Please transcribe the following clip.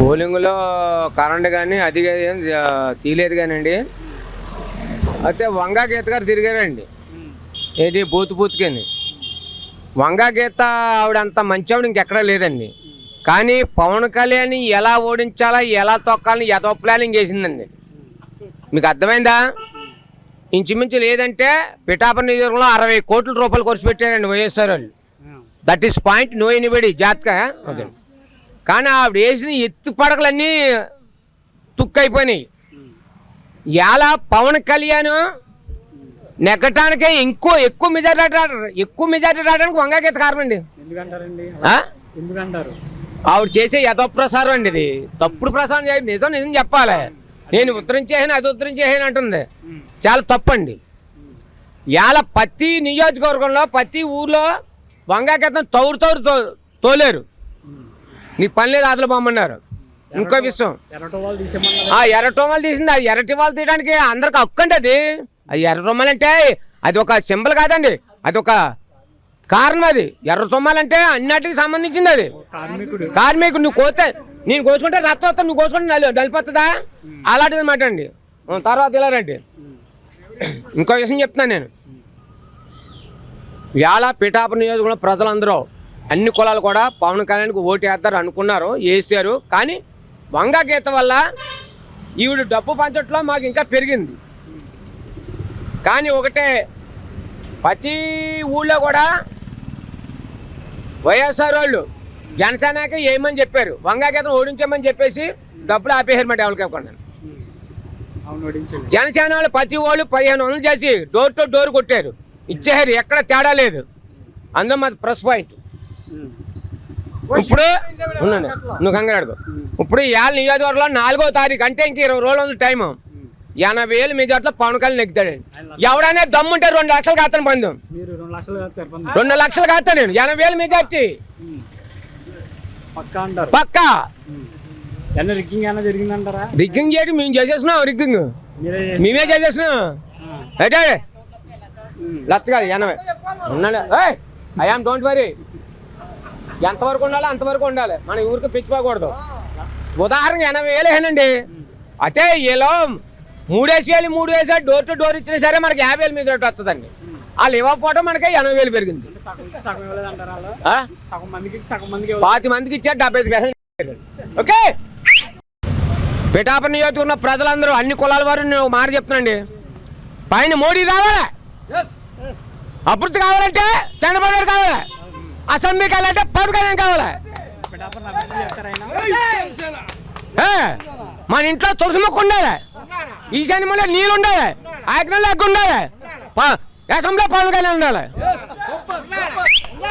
పోలింగ్లో current కానీ అది తీయలేదు కానండి. అయితే వంగా గీత గారు తిరిగారండి. ఏంటి బూత్కి వంగా గీత ఆవిడ అంత మంచి ఆవిడ ఇంకెక్కడా లేదండి. కానీ పవన్ కళ్యాణ్ ఎలా ఓడించాలా ఎలా తొక్కాలని ఎదో ప్లానింగ్ చేసిందండి. మీకు అర్థమైందా? ఇంచుమించు లేదంటే పిఠాపురం నియోజకవర్గంలో 60 కోట్ల రూపాయలు ఖర్చు పెట్టారండి వైఎస్ఆర్ వాళ్ళు. That is point no anybody జాగ్రత్తగా. ఓకే. కానీ ఆవిడ వేసిన ఎత్తు పడకలన్నీ తుక్కైపోయినాయి. ఇలా పవన్ కళ్యాణ్ నెగ్గటానికే ఎక్కువ మెజారిటీ రావడానికి వంగా గీత కారణం అండి. ఆవిడ చేసే యథోప్రసారం అండి. ఇది తప్పుడు ప్రసారం చేయాలి. నిజం చెప్పాలి. నేను ఉత్తరించేసాను అది ఉత్తరించేసాను అంటుంది. చాలా తప్పండి. ఇవాళ ప్రతి నియోజకవర్గంలో ప్రతి ఊర్లో వంగా గీతను తౌరు తోలేరు. నీకు పని లేదు అదలు బొమ్మన్నారు. ఇంకో విషయం ఎర్రటోమాలు తీసింది. అది ఎర్రటివాళ్ళు తీయడానికి అందరికి హక్కు అండి. అది ఎర్రటొమ్మలు అంటే అది ఒక సింబల్ కాదండి, అది ఒక కారణం. అది ఎర్ర తొమ్మాలంటే అన్నిటికి సంబంధించింది. అది కార్మికుడు. నువ్వు కోస్తే నేను కోసుకుంటే రక్తం వస్తా, నువ్వు కోసుకుంటే నలిపోతుందా? అలాంటిది మాట అండి. తర్వాత ఇలారండి ఇంకో విషయం చెప్తున్నాను నేను. ఇవాళ పిఠాపురం నియోజకవర్గంలో ప్రజలందరూ అన్ని కులాలు కూడా పవన్ కళ్యాణ్కి ఓటు వేస్తారు అనుకున్నారు, వేసారు. కానీ వంగా గీత వల్ల ఈవిడ డబ్బు పంచట్లో మాకు ఇంకా పెరిగింది. కానీ ఒకటే, ప్రతి ఊళ్ళో కూడా వైఎస్ఆర్ వాళ్ళు జనసేనకి ఏమని చెప్పారు, వంగా గీతను ఓడించామని చెప్పేసి డబ్బులు ఆపేసారు మాట ఎవరికి ఇవ్వకుండా. జనసేన వాళ్ళు ప్రతి వాళ్ళు 1500 చేసి డోర్ టు డోర్ కొట్టారు, ఇచ్చేసారు. ఎక్కడ తేడా లేదు. అందులో మాది ప్లస్ పాయింట్. ఇప్పుడు ఉన్నాను, నువ్వు కంగారు. ఇప్పుడు ఇవాళ నియోజకవర్గంలో 4వ తారీఖు అంటే ఇంక 20 రోజులు ఉంది టైము. 80,000 మెజార్టీలో పవన్ కళ్యాణ్ నెగ్గుతాడండి. ఎవడైనా దమ్ముంటే 2 లక్షలు కాస్తాను పందెం. 2 లక్షలు కాస్తా నేను. 80,000 మెజార్టీ పక్కా. రిగ్గింగ్ చేయడం మేము చేసేస్తున్నాం. రిగ్గింగ్ మేమే చేసేస్తున్నాం. అయితే లక్ష కాదు 80 ఉన్నాడు. I am don't worry. ఎంతవరకు ఉండాలి అంతవరకు ఉండాలి. మన ఊరికి పిచ్చిపోకూడదు. ఉదాహరణకి 80,000 వేసానండి. అయితే వీళ్ళు 3 వేసాడు డోర్ టు డోర్ ఇచ్చినా సరే మనకి 50,000 మీద వస్తుందండి. వాళ్ళు ఇవ్వకపోవడం మనకి 80,000 పెరిగింది. 10 మందికి ఇచ్చారు 75%. ఓకే. పిఠాపురం నియోజకవర్గం ప్రజలందరూ అన్ని కులాల వారు నేను మాట చెప్తున్నాండి. పైన మోడీ రావాలి, అభివృద్ధి కావాలంటే చంద్రబాబు నాయుడు కావాలి, అసెంబ్లీ కావాలంటే పవన్ కళ్యాణ్ కావాలి. మన ఇంట్లో తులసి మొక్క ఉండాలి, ఈశాన్యంలో నీళ్ళు ఉండాలి, ఆగ్నంలో ఎగ్గు ఉండాలి, అసెంబ్లీలో పవన్ కళ్యాణ్ ఉండాలి.